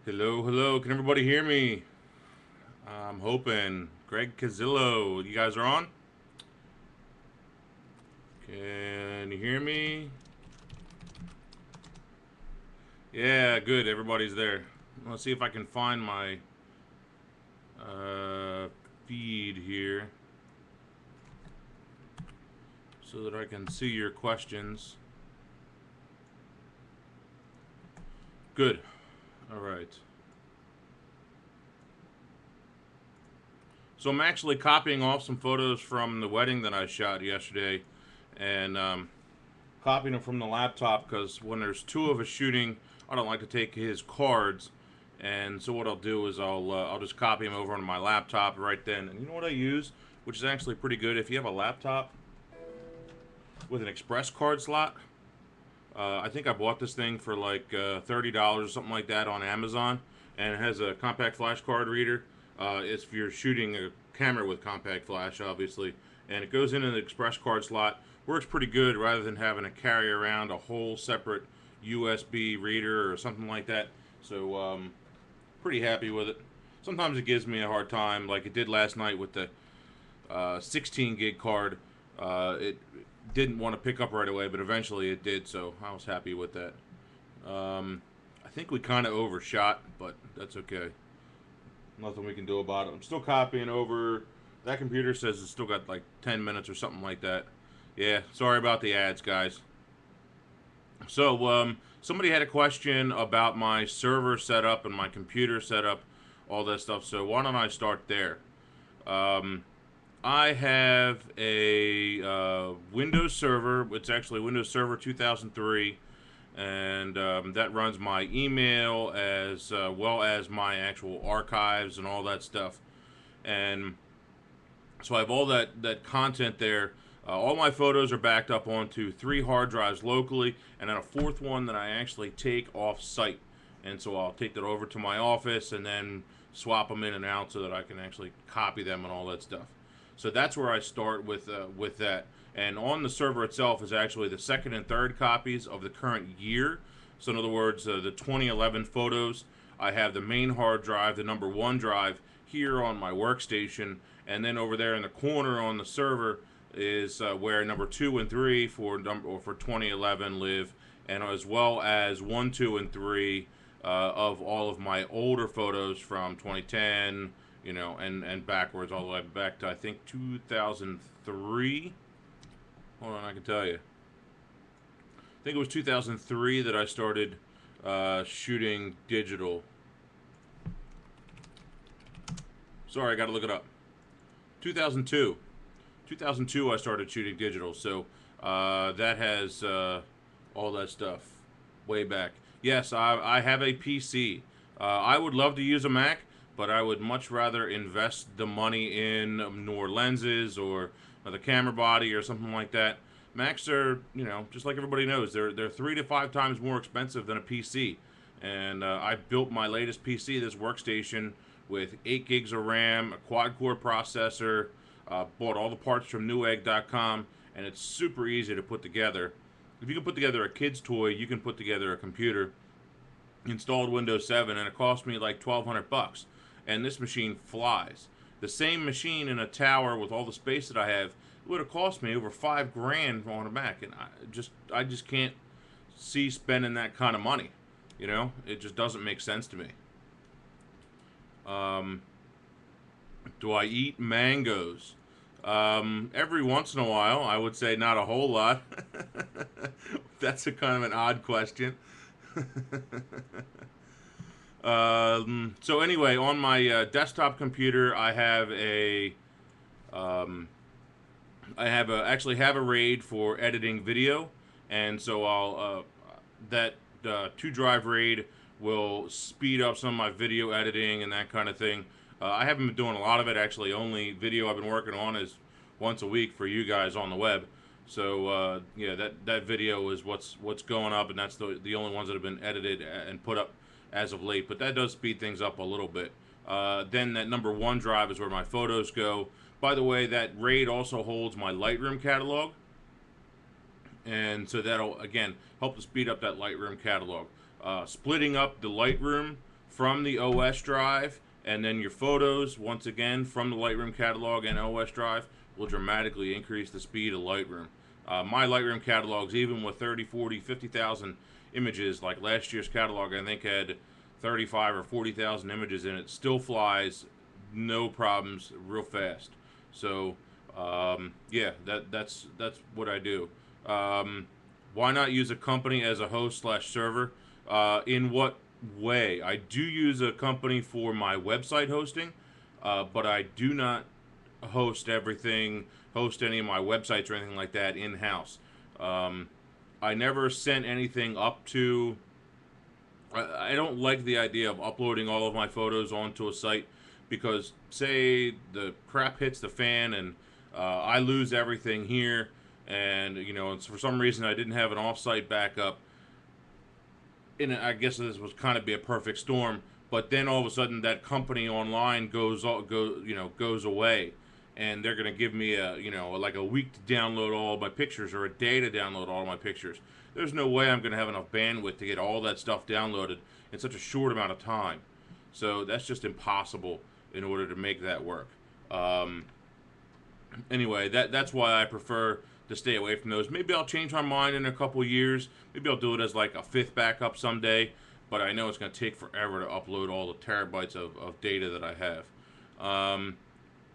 Hello, hello. Can everybody hear me? I'm hoping. Greg Cazillo, you guys are on? Can you hear me? Yeah, good. Everybody's there. Let's see if I can find my uh, feed here so that I can see your questions. Good. All right. So I'm actually copying off some photos from the wedding that I shot yesterday, and copying them from the laptop because when there's two of us shooting, I don't like to take his cards, and so what I'll do is I'll just copy them over on my laptop right then. And you know what I use, which is actually pretty good. If you have a laptop with an express card slot, I think I bought this thing for like $30 or something like that on Amazon, and it has a compact flash card reader. It's if you're shooting a camera with compact flash, obviously, and it goes in an express card slot. Works pretty good rather than having to carry around a whole separate USB reader or something like that. So, pretty happy with it. Sometimes it gives me a hard time, like it did last night with the 16 gig card. It didn't want to pick up right away, but eventually it did, so I was happy with that. I think we kind of overshot, but that's okay. Nothing we can do about it. I'm still copying over. That computer says it's still got like 10 minutes or something like that. Yeah, sorry about the ads, guys. So, somebody had a question about my server setup and my computer setup, all that stuff. So, why don't I start there? Um, I have a Windows Server. It's actually Windows Server 2003, and that runs my email as well as my actual archives and all that stuff. And so I have all that content there. All my photos are backed up onto three hard drives locally, and then a fourth one that I actually take off site. And so I'll take that over to my office and then swap them in and out so that I can actually copy them and all that stuff. So that's where I start with that. And on the server itself is actually the second and third copies of the current year. So in other words, the 2011 photos. I have the main hard drive, the number one drive, here on my workstation, and then over there in the corner on the server is where number two and three for 2011 live, and as well as one, two, and three of all of my older photos from 2010, and backwards all the way back to I think 2003. Hold on, I can tell you. I think it was 2003 that I started shooting digital. Sorry, I got to look it up. 2002. 2002, I started shooting digital. So that has all that stuff way back. Yes, I have a PC. I would love to use a Mac, but I would much rather invest the money in more lenses or the camera body or something like that. Macs are, just like everybody knows, they're 3 to 5 times more expensive than a PC. And I built my latest PC, this workstation, with 8 gigs of RAM, a quad core processor. Bought all the parts from Newegg.com, and it's super easy to put together. If you can put together a kid's toy, you can put together a computer. Installed Windows 7, and it cost me like 1,200 bucks. And this machine flies. The same machine in a tower with all the space that I have would have cost me over 5 grand on a Mac, and I just can't see spending that kind of money. It just doesn't make sense to me. Um, do I eat mangoes? Every once in a while, I would say not a whole lot. That's a kind of an odd question. So anyway, on my desktop computer, um, actually have a RAID for editing video, and so that 2 drive RAID will speed up some of my video editing and that kind of thing. I haven't been doing a lot of it actually. Only video I've been working on is once a week for you guys on the web. So yeah, that video is what's going up, and that's the only ones that have been edited and put up as of late. But that does speed things up a little bit. Then that number one drive is where my photos go. By the way, that RAID also holds my Lightroom catalog, and so that'll again help to speed up that Lightroom catalog. Splitting up the Lightroom from the OS drive, and then your photos, once again, from the Lightroom catalog and OS drive, will dramatically increase the speed of Lightroom. My Lightroom catalogs, even with 30, 40, 50,000 images, like last year's catalog, I think had 35 or 40,000 images in it, still flies, no problems, real fast. So, yeah, that's what I do. Why not use a company as a host slash server? In what way? I do use a company for my website hosting, but I do not host everything, host any of my websites or anything like that in-house. I never sent anything up to... I don't like the idea of uploading all of my photos onto a site, because say the crap hits the fan and I lose everything here, and for some reason I didn't have an off-site backup, and I guess this was kind of be a perfect storm. But then all of a sudden that company online goes away, and they're gonna give me like a week to download all of my pictures, or a day to download all of my pictures. There's no way I'm gonna have enough bandwidth to get all that stuff downloaded in such a short amount of time. So that's just impossible in order to make that work. Anyway, that's why I prefer to stay away from those. Maybe I'll change my mind in a couple years. Maybe I'll do it as like a fifth backup someday. But I know it's going to take forever to upload all the terabytes of data that I have.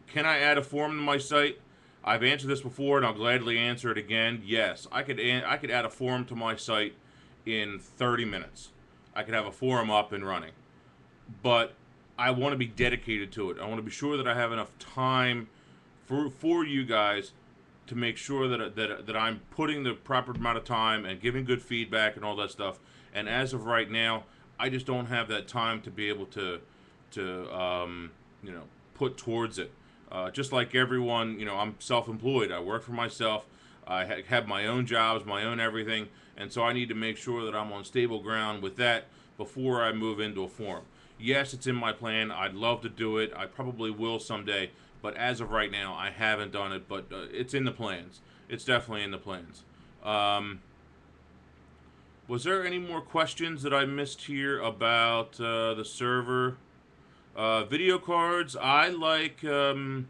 Can I add a form to my site? I've answered this before, and I'll gladly answer it again. Yes, I could add a forum to my site in 30 minutes. I could have a forum up and running. But I want to be dedicated to it. I want to be sure that I have enough time for you guys to make sure that I'm putting the proper amount of time and giving good feedback and all that stuff. And as of right now, I just don't have that time to be able to put towards it. Just like everyone, I'm self-employed. I work for myself. I have my own jobs, my own everything, and so I need to make sure that I'm on stable ground with that before I move into a forum. Yes, it's in my plan. I'd love to do it. I probably will someday, but as of right now, I haven't done it. But it's in the plans. It's definitely in the plans. Was there any more questions that I missed here about the server? Video cards, I like anything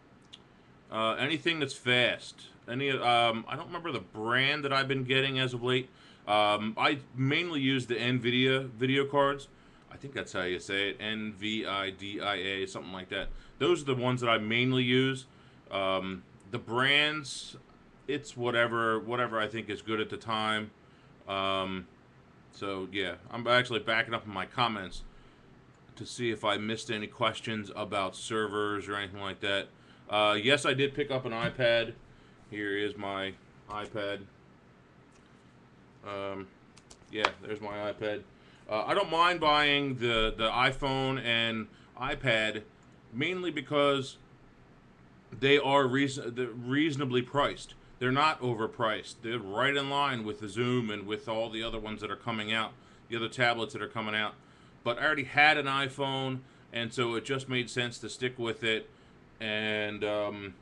that's fast. I don't remember the brand that I've been getting as of late. I mainly use the NVIDIA video cards. I think that's how you say it, NVIDIA, something like that. Those are the ones that I mainly use. The brands, it's whatever I think is good at the time. So yeah, I'm actually backing up in my comments to see if I missed any questions about servers or anything like that. Yes, I did pick up an iPad. Here is my iPad. Yeah, there's my iPad. I don't mind buying the iPhone and iPad, mainly because they are reasonably priced. They're not overpriced. They're right in line with the Zoom and with all the other ones that are coming out, the other tablets that are coming out. But I already had an iPhone, and so it just made sense to stick with it and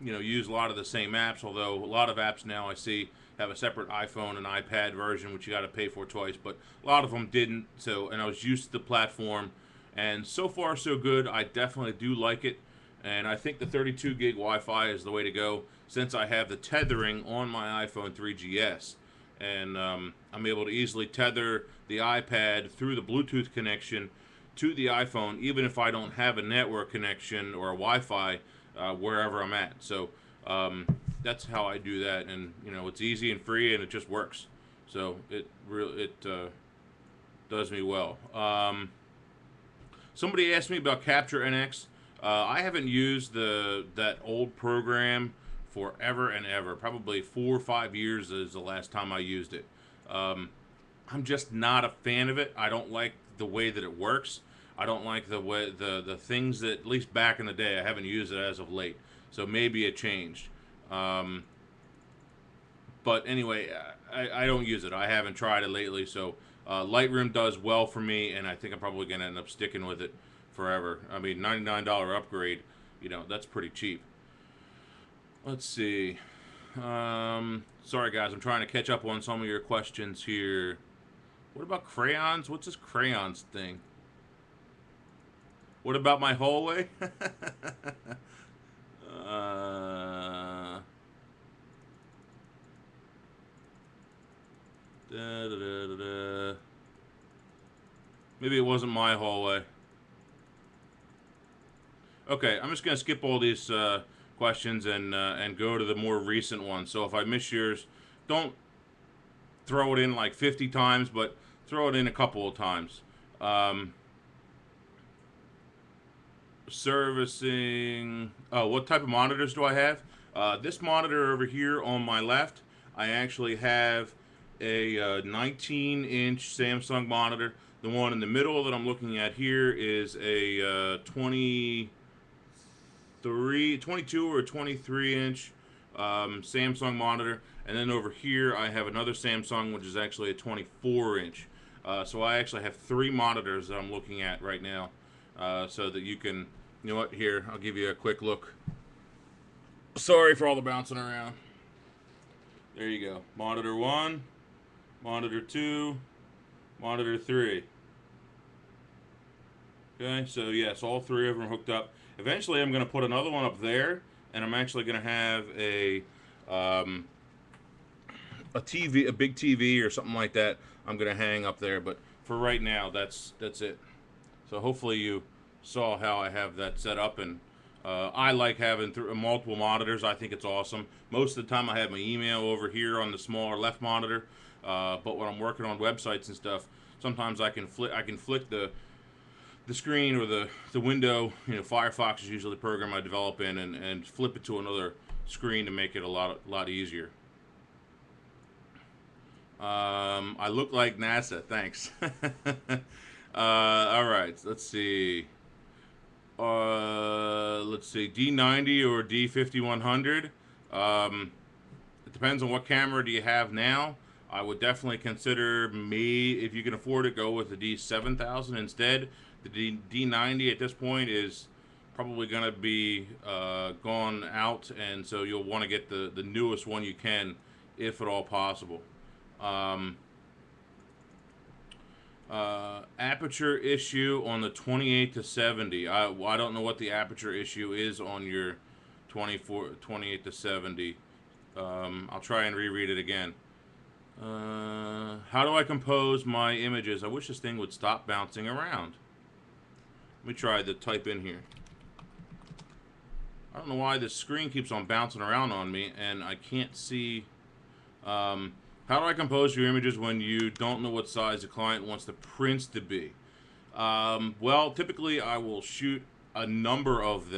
use a lot of the same apps. Although a lot of apps now I see have a separate iPhone and iPad version, which you got to pay for twice. But a lot of them didn't. And I was used to the platform, and so far so good. I definitely do like it, and I think the 32 gig Wi-Fi is the way to go, since I have the tethering on my iPhone 3GS. And I'm able to easily tether the iPad through the Bluetooth connection to the iPhone, even if I don't have a network connection or a Wi-Fi wherever I'm at. So that's how I do that, and it's easy and free, and it just works. So it does me well. Somebody asked me about Capture NX. I haven't used that old program forever and ever. Probably 4 or 5 years is the last time I used it. I'm just not a fan of it. I don't like the way that it works. I don't like the way the things that, at least back in the day, I haven't used it as of late. So maybe it changed. But anyway, I don't use it. I haven't tried it lately. So Lightroom does well for me, and I think I'm probably going to end up sticking with it forever. I mean, $99 upgrade, that's pretty cheap. Let's see. Sorry, guys. I'm trying to catch up on some of your questions here. What about crayons? What's this crayons thing? What about my hallway? uh, da, da, da, da, da. Maybe it wasn't my hallway. Okay, I'm just gonna skip all these questions and go to the more recent ones. So if I miss yours, don't throw it in like 50 times, but throw it in a couple of times. Um, Servicing. Oh, what type of monitors do I have? This monitor over here on my left, I actually have a 19-inch Samsung monitor. The one in the middle that I'm looking at here is a 22 or 23-inch Samsung monitor. And then over here, I have another Samsung, which is actually a 24-inch. So I actually have three monitors that I'm looking at right now, so that you can, you know what, here, I'll give you a quick look. Sorry for all the bouncing around. There you go. Monitor 1, monitor 2, monitor 3. Okay, so yes, all three of them are hooked up. Eventually, I'm going to put another one up there, and I'm actually going to have a TV, a big TV or something like that. I'm going to hang up there, but for right now, that's it. So hopefully you saw how I have that set up, and I like having multiple monitors. I think it's awesome. Most of the time, I have my email over here on the smaller left monitor, but when I'm working on websites and stuff, sometimes I can flick the screen or the window. You know, Firefox is usually the program I develop in, and flip it to another screen to make it a lot easier. I look like NASA. Thanks. All right. Let's see. Let's see. D90 or D5100. It depends on what camera do you have now. I would definitely consider me, if you can afford it, go with the D7000 instead. The D90 at this point is probably going to be gone out, and so you'll want to get the newest one you can, if at all possible. Aperture issue on the 28 to 70. I don't know what the aperture issue is on your 28 to 70. I'll try and reread it again. How do I compose my images? I wish this thing would stop bouncing around. Let me try to type in here. I don't know why this screen keeps on bouncing around on me, and I can't see. How do I compose your images when you don't know what size the client wants the prints to be? Well, typically I will shoot a number of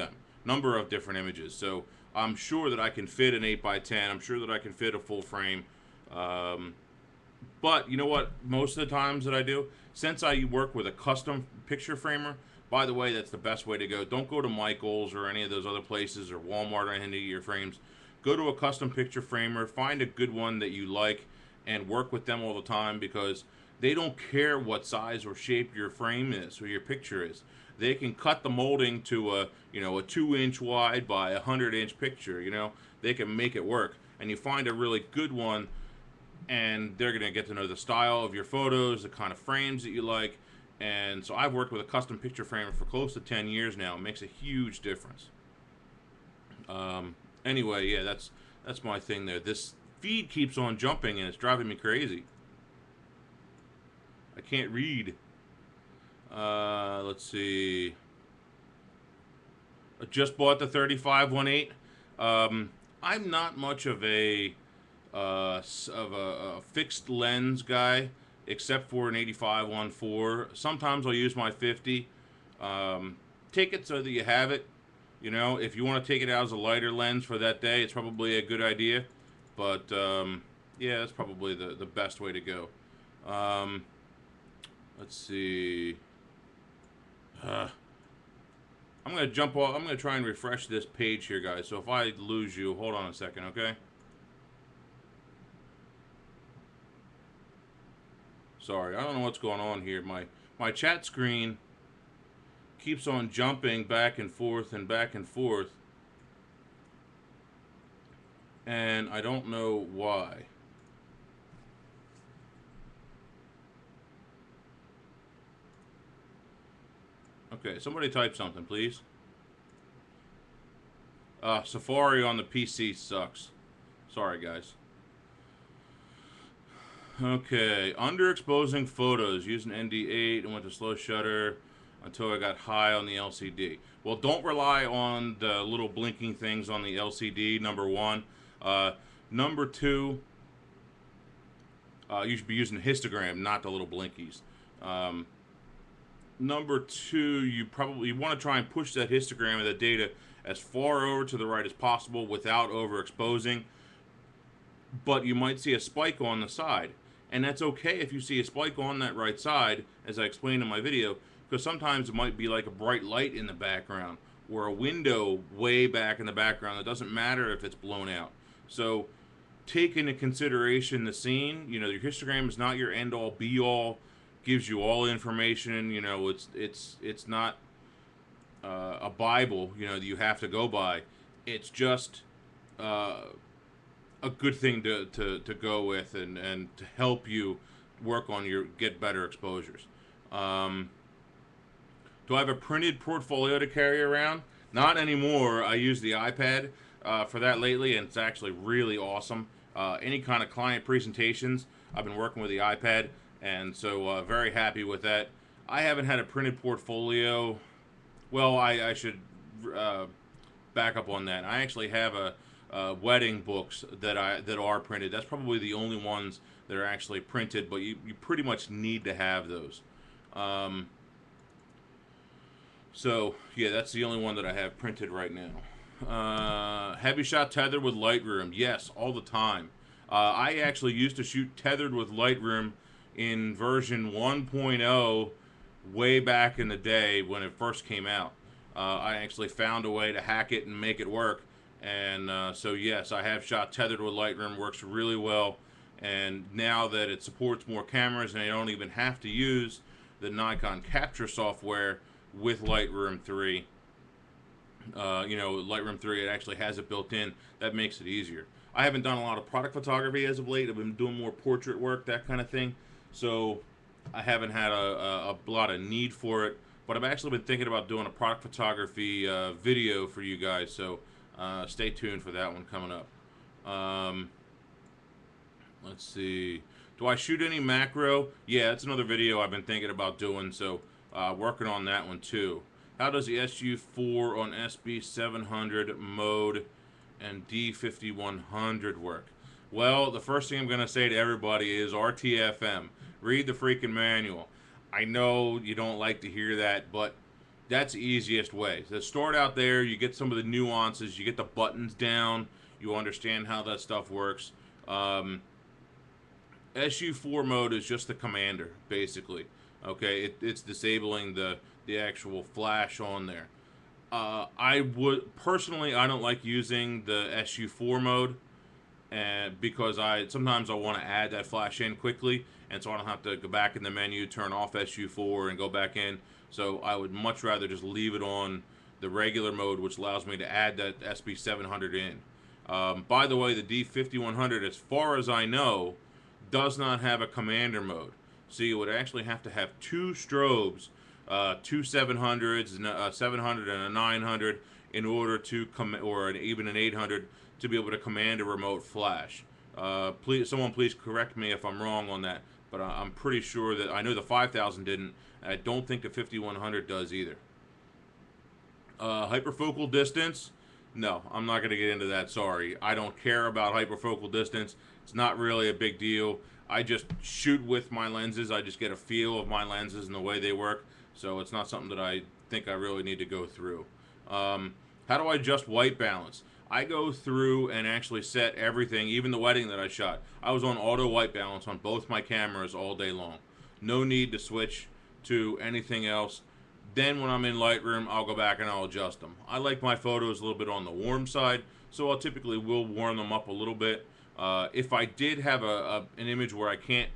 different images. So I'm sure that I can fit an 8x10. I'm sure that I can fit a full frame. But you know what? Most of the times that I do, since I work with a custom picture framer, by the way, that's the best way to go. Don't go to Michael's or any of those other places or Walmart or any of your frames. Go to a custom picture framer, find a good one that you like, and work with them all the time, because they don't care what size or shape your frame is or your picture is. They can cut the molding to a 2-inch wide by a 100-inch picture. They can make it work, and you find a really good one, and they're gonna get to know the style of your photos, the kind of frames that you like. And so I've worked with a custom picture framer for close to 10 years now. It makes a huge difference. Anyway, yeah, that's my thing there. This feed keeps on jumping, and it's driving me crazy. I can't read. Let's see. I just bought the 3518. I'm not much of a fixed lens guy, except for an 85-1.4. Sometimes I'll use my 50. Take it so that you have it. If you want to take it out as a lighter lens for that day, it's probably a good idea. But yeah, that's probably the best way to go. Let's see. I'm gonna jump off. I'm gonna try and refresh this page here, guys. So if I lose you, hold on a second, okay? Sorry, I don't know what's going on here. My chat screen keeps on jumping back and forth and back and forth, and I don't know why. Okay, somebody type something, please. Safari on the PC sucks. Sorry, guys. Okay, underexposing photos using ND8 and went to slow shutter until I got high on the LCD. Well, don't rely on the little blinking things on the LCD, number one. Number two, you should be using histogram, not the little blinkies. Number two, you want to try and push that histogram of the data as far over to the right as possible without overexposing. But you might see a spike on the side. And that's okay if you see a spike on that right side, as I explained in my video, because sometimes it might be like a bright light in the background or a window way back in the background. It doesn't matter if it's blown out. So take into consideration the scene. You know, your histogram is not your end-all, be-all, gives you all information. You know, it's not a Bible, you know, that you have to go by. It's just a good thing to go with and to help you work on get better exposures. Do I have a printed portfolio to carry around? Not anymore. I use the iPad for that lately, and it's actually really awesome. Any kind of client presentations, I've been working with the iPad, and so very happy with that. I haven't had a printed portfolio. Well, I should back up on that. I actually have wedding books that are printed. That's probably the only ones that are actually printed, but you pretty much need to have those. So yeah, that's the only one that I have printed right now. Have you shot tethered with Lightroom? Yes, all the time. I actually used to shoot tethered with Lightroom in version 1.0 way back in the day when it first came out. I actually found a way to hack it and make it work. And so yes, I have shot tethered with Lightroom. Works really well. And now that it supports more cameras and I don't even have to use the Nikon capture software with Lightroom 3, you know, Lightroom 3, it actually has it built in. That makes it easier. I haven't done a lot of product photography as of late. I've been doing more portrait work, that kind of thing. So I haven't had a lot of need for it. But I've actually been thinking about doing a product photography video for you guys. So stay tuned for that one coming up. Let's see. Do I shoot any macro? Yeah, that's another video I've been thinking about doing. So working on that one too. How does the SU4 on SB700 mode and D5100 work? Well, the first thing I'm going to say to everybody is RTFM. Read the freaking manual. I know you don't like to hear that, but that's the easiest way. So start out there, you get some of the nuances, you get the buttons down, you understand how that stuff works. SU4 mode is just the commander, basically. Okay, it's disabling the actual flash on there. I don't like using the SU4 mode, and because sometimes I want to add that flash in quickly, and so I don't have to go back in the menu, turn off SU4, and go back in. So I would much rather just leave it on the regular mode, which allows me to add that SB700 in. By the way, the D5100, as far as I know, does not have a commander mode. So you would actually have to have two strobes, two 700s, a 700 and a 900, in order to even an 800 to be able to command a remote flash. Someone please correct me if I'm wrong on that, but I'm pretty sure that I know the 5000 didn't. And I don't think the 5100 does either. Hyperfocal distance? No, I'm not going to get into that. Sorry, I don't care about hyperfocal distance. It's not really a big deal. I just shoot with my lenses. I just get a feel of my lenses and the way they work. So it's not something that I think I really need to go through. How do I adjust white balance? I go through and actually set everything, even the wedding that I shot. I was on auto white balance on both my cameras all day long. No need to switch to anything else. Then when I'm in Lightroom, I'll go back and I'll adjust them. I like my photos a little bit on the warm side, so I'll typically will warm them up a little bit. If I did have an image where I can't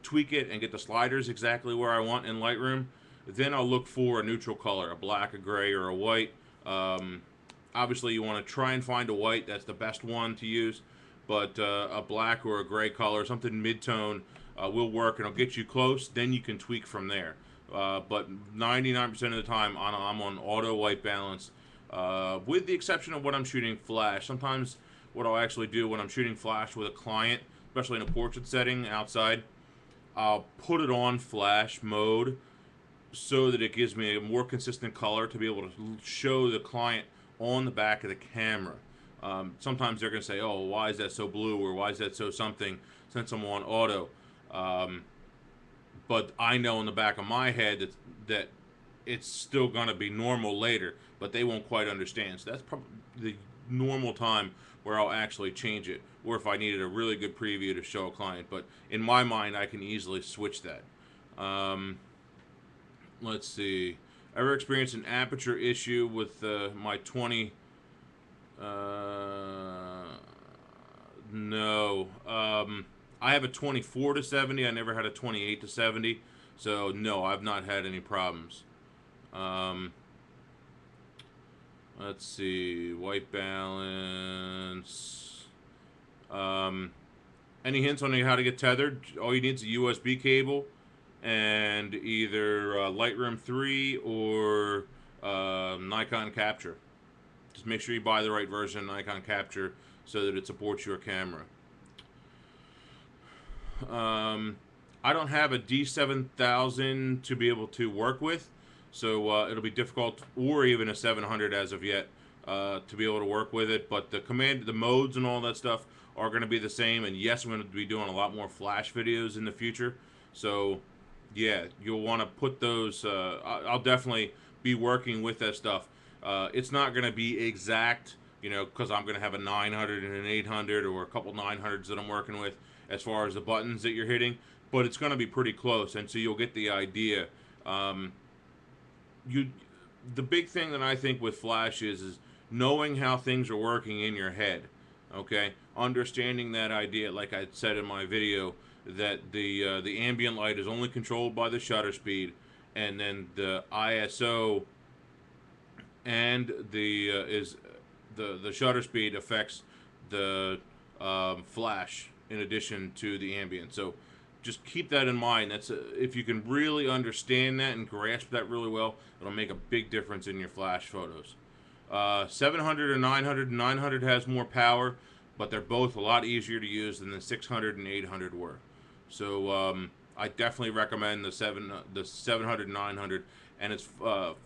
tweak it and get the sliders exactly where I want in Lightroom, then I'll look for a neutral color, a black, a gray, or a white. Obviously, you want to try and find a white. That's the best one to use. But a black or a gray color, something mid-tone, will work, and it'll get you close. Then you can tweak from there. but 99% of the time I'm on auto white balance, with the exception of when I'm shooting flash. Sometimes what I'll actually do when I'm shooting flash with a client, especially in a portrait setting outside, I'll put it on flash mode so that it gives me a more consistent color to be able to show the client on the back of the camera. Sometimes they're going to say, oh, why is that so blue, or why is that so something, since I'm on auto. But I know in the back of my head that it's still going to be normal later, but they won't quite understand. So that's probably the normal time where I'll actually change it, or if I needed a really good preview to show a client. But in my mind, I can easily switch that. Let's see. Ever experienced an aperture issue with my 20? No. I have a 24 to 70. I never had a 28 to 70. So, no, I've not had any problems. Let's see. White balance. Any hints on how to get tethered? All you need is a USB cable and either Lightroom 3 or Nikon Capture. Just make sure you buy the right version of Nikon Capture so that it supports your camera. I don't have a D7000 to be able to work with, so it'll be difficult, or even a 700 as of yet, to be able to work with it. But the modes and all that stuff are going to be the same. And yes, I'm going to be doing a lot more flash videos in the future. So yeah, you'll want to put those. I'll definitely be working with that stuff. It's not going to be exact, because I'm going to have a 900 and an 800 or a couple 900s that I'm working with as far as the buttons that you're hitting, but it's going to be pretty close, and so you'll get the idea. The big thing that I think with flash is knowing how things are working in your head. Okay, understanding that idea, like I said in my video, that the ambient light is only controlled by the shutter speed, and then the ISO and the shutter speed affects the flash in addition to the ambient. So just keep that in mind. If you can really understand that and grasp that really well, it'll make a big difference in your flash photos. 700 or 900. 900 has more power, but they're both a lot easier to use than the 600 and 800 were. So I definitely recommend the 700 and 900. And as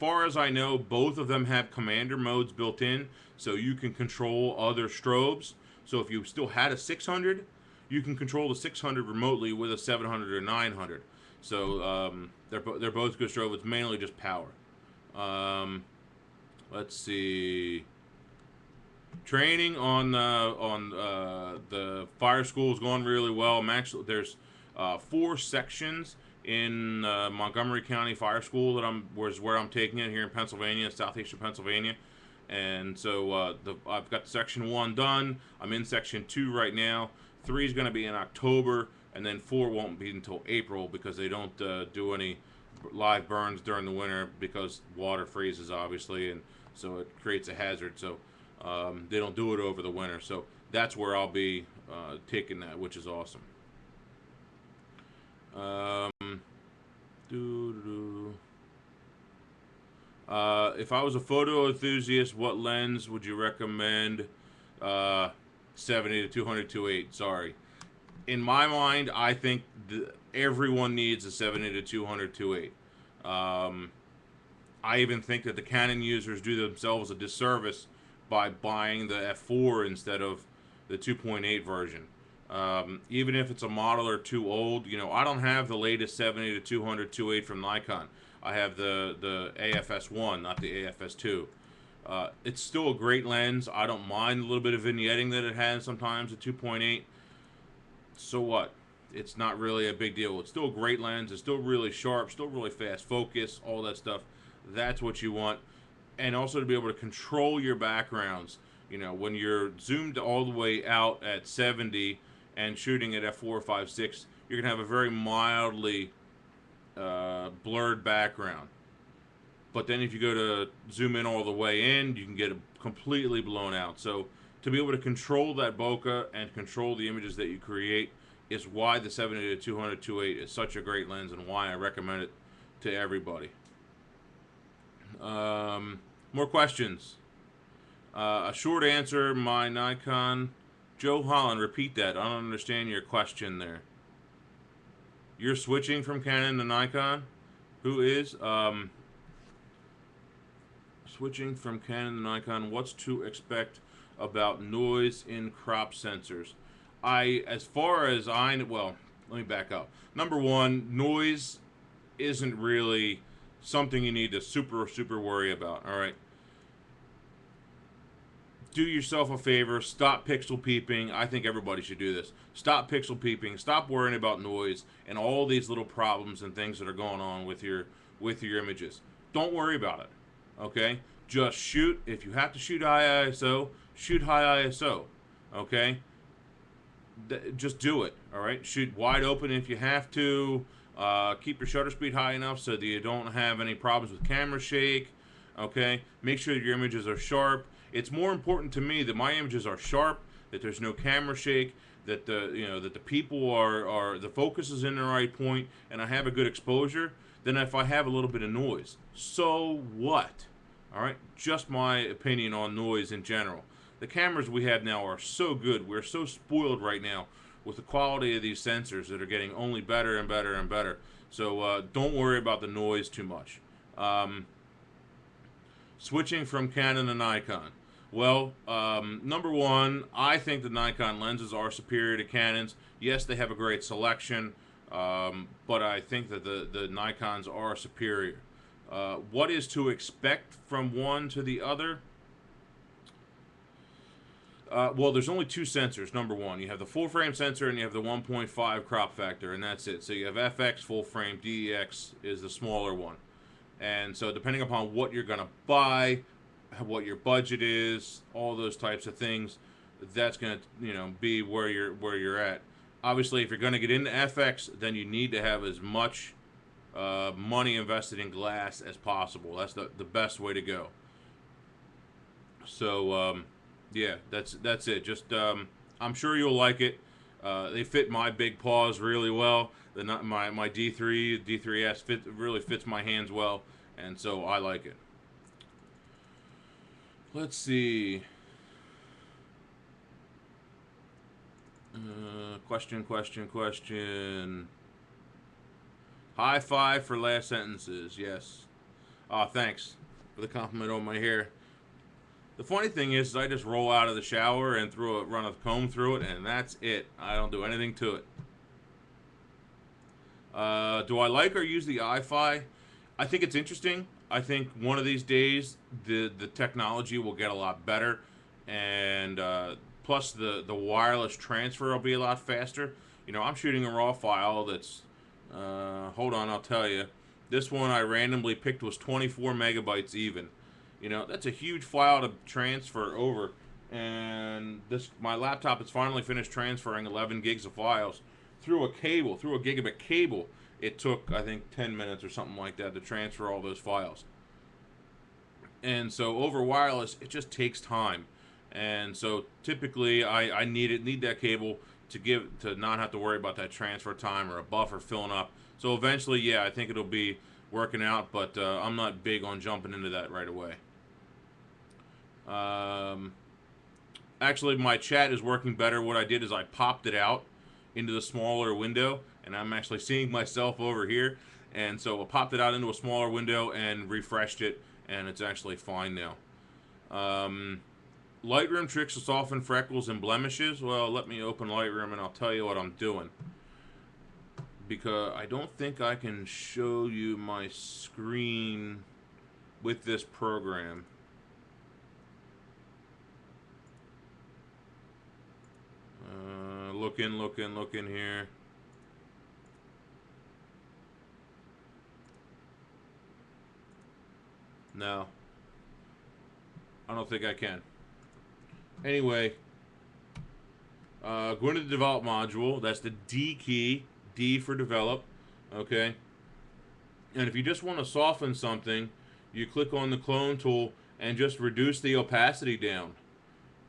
far as I know, both of them have commander modes built in, so you can control other strobes. So if you still had a 600, you can control the 600 remotely with a 700 or 900. So they're both good strobes. It's mainly just power. Let's see. Training on the fire school is going really well. There's 4 sections in Montgomery County Fire School that where I'm taking it here in Pennsylvania, southeastern Pennsylvania. And so I've got section 1 done. I'm in section 2 right now. 3 is going to be in October, and then 4 won't be until April, because they don't do any live burns during the winter because water freezes, obviously, and so it creates a hazard. So they don't do it over the winter. So that's where I'll be taking that, which is awesome. If I was a photo enthusiast, what lens would you recommend? 70 to 200 2.8. Sorry. In my mind, I think everyone needs a 70 to 200 2.8. I even think that the Canon users do themselves a disservice by buying the f4 instead of the 2.8 version. Even if it's a model or two old, I don't have the latest 70 to 200 2.8 from Nikon. I have the AFS1, not the AFS2. It's still a great lens. I don't mind a little bit of vignetting that it has sometimes at 2.8. So what? It's not really a big deal. It's still a great lens. It's still really sharp, still really fast focus, all that stuff. That's what you want. And also to be able to control your backgrounds. When you're zoomed all the way out at 70 and shooting at f4, 5, 6, you're going to have a very mildly blurred background. But then if you go to zoom in all the way in, you can get it completely blown out. So to be able to control that bokeh and control the images that you create is why the 70 to 200 2.8 is such a great lens, and why I recommend it to everybody. More questions. A short answer, my Nikon. Joe Holland, repeat that. I don't understand your question there. You're switching from Canon to Nikon? Who is? Switching from Canon to Nikon, what's to expect about noise in crop sensors? As far as well, let me back up. Number one, noise isn't really something you need to super worry about. All right. Do yourself a favor. Stop pixel peeping. I think everybody should do this. Stop pixel peeping. Stop worrying about noise and all these little problems and things that are going on with your images. Don't worry about it. Okay? Just shoot. If you have to shoot high ISO, shoot high ISO. Okay? Just do it. All right? Shoot wide open if you have to. Keep your shutter speed high enough so that you don't have any problems with camera shake. Okay? Make sure that your images are sharp. It's more important to me that my images are sharp, that there's no camera shake, that the people are the focus is in the right point, and I have a good exposure, than if I have a little bit of noise. So what? All right, just my opinion on noise in general. The cameras we have now are so good. We're so spoiled right now with the quality of these sensors that are getting only better and better and better. So don't worry about the noise too much. Switching from Canon to Nikon. Well, number one, I think the Nikon lenses are superior to Canons. Yes, they have a great selection, but I think that the Nikons are superior. What is to expect from one to the other? Well, there's only two sensors. Number one, you have the full frame sensor and you have the 1.5 crop factor, and that's it. So you have FX full frame, DEX is the smaller one. And so depending upon what you're going to buy, what your budget is, all those types of things, that's going to be where you're at. Obviously, if you're going to get into FX, then you need to have as much money invested in glass as possible. That's the best way to go. So yeah, that's it. Just I'm sure you'll like it. They fit my big paws really well. My D3S really fits my hands well, and so I like it. Let's see. Question. High five for last sentences. Yes. Thanks for the compliment on my hair. The funny thing is I just roll out of the shower and run a comb through it, and that's it. I don't do anything to it. Do I like or use the iFi? I think it's interesting. I think one of these days the technology will get a lot better, and plus the wireless transfer will be a lot faster. I'm shooting a RAW file that's hold on, I'll tell you. This one I randomly picked was 24 megabytes even. That's a huge file to transfer over, and my laptop has finally finished transferring 11 gigs of files through a gigabit cable. It took, I think, 10 minutes or something like that to transfer all those files. And so over wireless, it just takes time. And so typically I need that cable to not have to worry about that transfer time or a buffer filling up. So eventually, yeah, I think it'll be working out, but I'm not big on jumping into that right away. Actually, my chat is working better. What I did is I popped it out into the smaller window, and I'm actually seeing myself over here. And so I popped it out into a smaller window and refreshed it, and it's actually fine now. Lightroom tricks to soften freckles and blemishes. Well, let me open Lightroom and I'll tell you what I'm doing, because I don't think I can show you my screen with this program. Looking here. No, I don't think I can. Anyway, go into the develop module. That's the D key, D for develop. Okay. And if you just want to soften something, you click on the clone tool and just reduce the opacity down,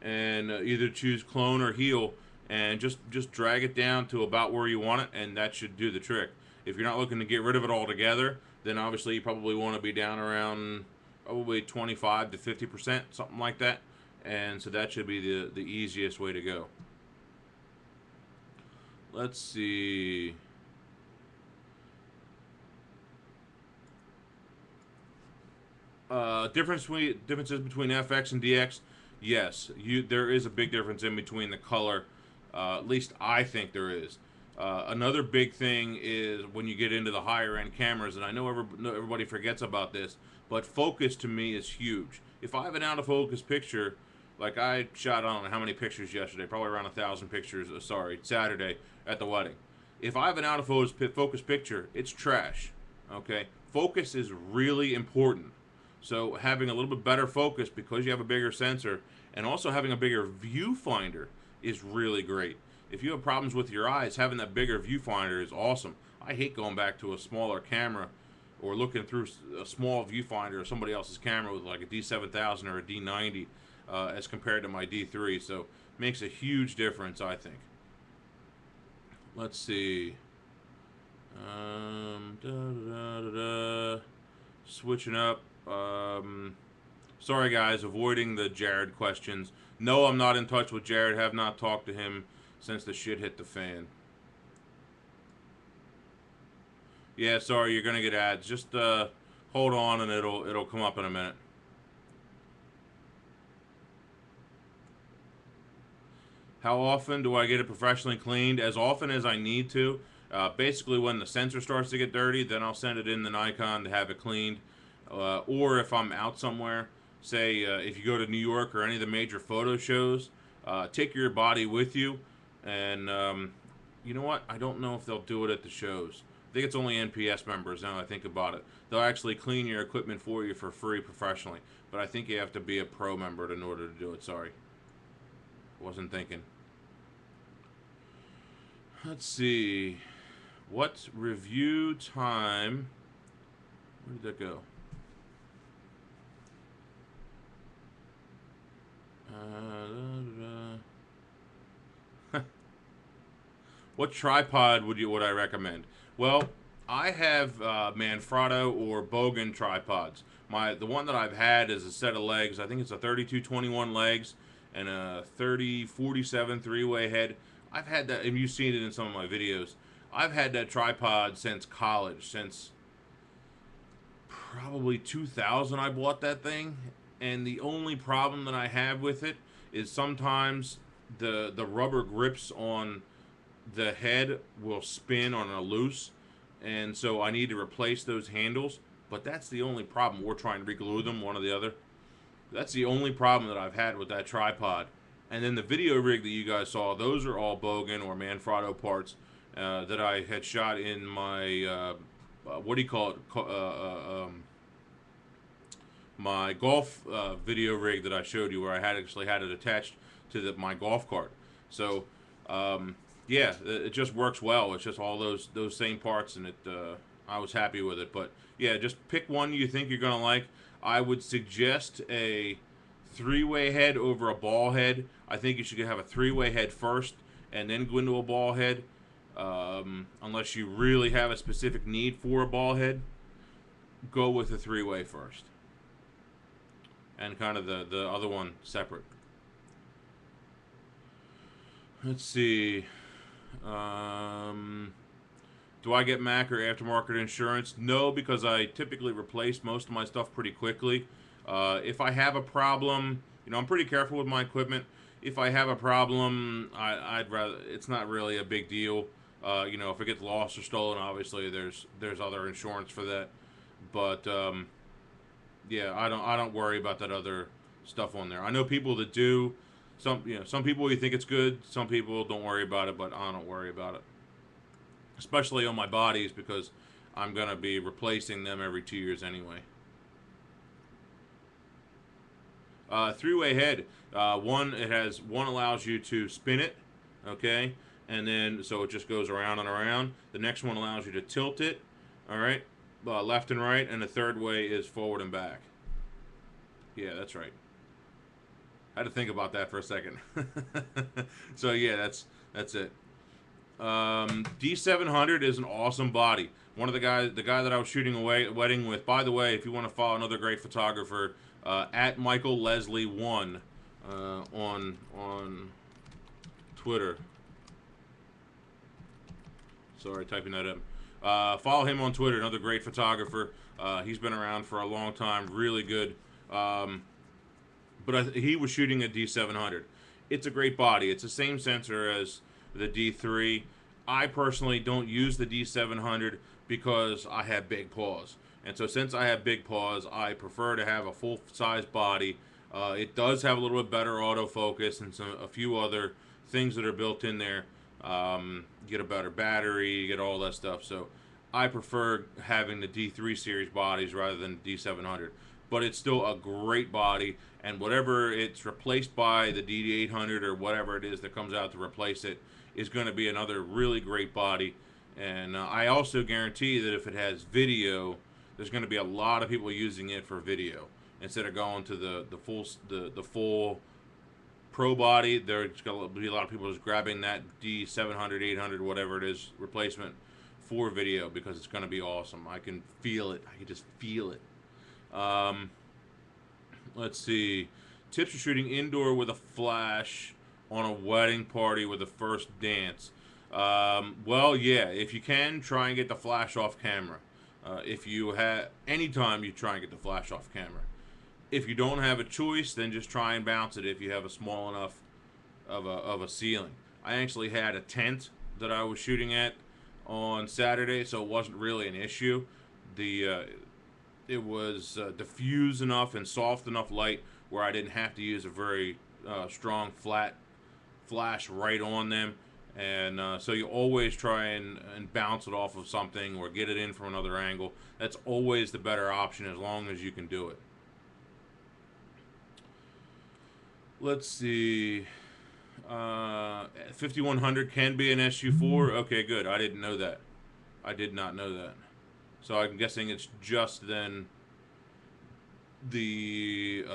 and either choose clone or heal, and just drag it down to about where you want it, and that should do the trick. If you're not looking to get rid of it altogether, then obviously you probably want to be down around probably 25 to 50%, something like that. And so that should be the easiest way to go. Let's see. Differences between FX and DX. Yes, there is a big difference in between the color. At least I think there is. Another big thing is when you get into the higher end cameras, and I know everybody forgets about this, but focus to me is huge. If I have an out of focus picture, like I shot, I don't know how many pictures yesterday, probably around 1,000 pictures. Sorry, Saturday at the wedding. If I have an out of focus picture, it's trash. Okay, focus is really important. So having a little bit better focus because you have a bigger sensor, and also having a bigger viewfinder is really great. If you have problems with your eyes, having that bigger viewfinder is awesome. I hate going back to a smaller camera or looking through a small viewfinder of somebody else's camera with like a D7000 or a D90 as compared to my D3. So makes a huge difference, I think. Let's see. Switching up. Sorry guys, avoiding the Jared questions. No, I'm not in touch with Jared. Have not talked to him since the shit hit the fan. Yeah, sorry, you're gonna get ads. Just hold on, and it'll come up in a minute. How often do I get it professionally cleaned? As often as I need to. Basically, when the sensor starts to get dirty, then I'll send it in the Nikon to have it cleaned. Or if I'm out somewhere, say if you go to New York or any of the major photo shows, take your body with you. And you know what? I don't know if they'll do it at the shows. I think it's only NPS members now I think about it. They'll actually clean your equipment for you for free professionally. But I think you have to be a pro member in order to do it. Sorry. Wasn't thinking. Let's see. What review time? Where did that go? What tripod would I recommend? Well, I have Manfrotto or Bogan tripods. The one that I've had is a set of legs. I think it's a 32-21 legs and a 30-47 three-way head. I've had that, and you've seen it in some of my videos. I've had that tripod since college, since probably 2000 I bought that thing. And the only problem that I have with it is sometimes the rubber grips on the head will spin on a loose, and so I need to replace those handles. But that's the only problem. We're trying to reglue them, one or the other. That's the only problem that I've had with that tripod. And then the video rig that you guys saw, those are all Bogan or Manfrotto parts that I had shot in my, what do you call it, my golf video rig that I showed you, where I actually had it attached to my golf cart. So, yeah, it just works well. It's just all those same parts, and I was happy with it. But yeah, just pick one you think you're gonna like. I would suggest a three-way head over a ball head. I think you should have a three-way head first, and then go into a ball head. Unless you really have a specific need for a ball head, go with a three-way first, and kind of the other one separate. Let's see. Do I get Mac or aftermarket insurance? No, because I typically replace most of my stuff pretty quickly. If I have a problem, I'm pretty careful with my equipment. If I have a problem, I'd rather, it's not really a big deal. If it gets lost or stolen, obviously there's other insurance for that. But yeah, I don't worry about that other stuff on there. I know people that do. Some people, you think it's good. Some people don't worry about it, but I don't worry about it. Especially on my bodies, because I'm gonna be replacing them every 2 years anyway. Three-way head. One allows you to spin it, okay, and then so it just goes around and around. The next one allows you to tilt it, all right, left and right, and the third way is forward and back. Yeah, that's right. I had to think about that for a second. So yeah, that's it. D700 is an awesome body. One of the guy that I was shooting a wedding with. By the way, if you want to follow another great photographer, at Michael Leslie 1 on Twitter. Sorry, typing that up. Follow him on Twitter. Another great photographer. He's been around for a long time. Really good. But he was shooting a D700. It's a great body. It's the same sensor as the D3. I personally don't use the D700 because I have big paws. And so since I have big paws, I prefer to have a full-size body. It does have a little bit better autofocus and a few other things that are built in there. You get a better battery, you get all that stuff. So I prefer having the D3 series bodies rather than the D700. But it's still a great body, and whatever it's replaced by, the DD800 or whatever it is that comes out to replace it, is going to be another really great body. And I also guarantee that if it has video, there's going to be a lot of people using it for video instead of going to the full pro body. There's going to be a lot of people just grabbing that D700, 800, whatever it is, replacement for video because it's going to be awesome. I can feel it. I can just feel it. Let's see. Tips for shooting indoor with a flash on a wedding party with a first dance. Well, yeah, if you can, try and get the flash off camera. If you have, anytime you try and get the flash off camera. If you don't have a choice, then just try and bounce it if you have a small enough of a ceiling. I actually had a tent that I was shooting at on Saturday, so it wasn't really an issue. It was diffuse enough and soft enough light where I didn't have to use a very strong flat flash right on them. And so you always try and bounce it off of something or get it in from another angle. That's always the better option as long as you can do it. Let's see. 5100 can be an SU4. Okay, good. I didn't know that. I did not know that. So I'm guessing it's just then the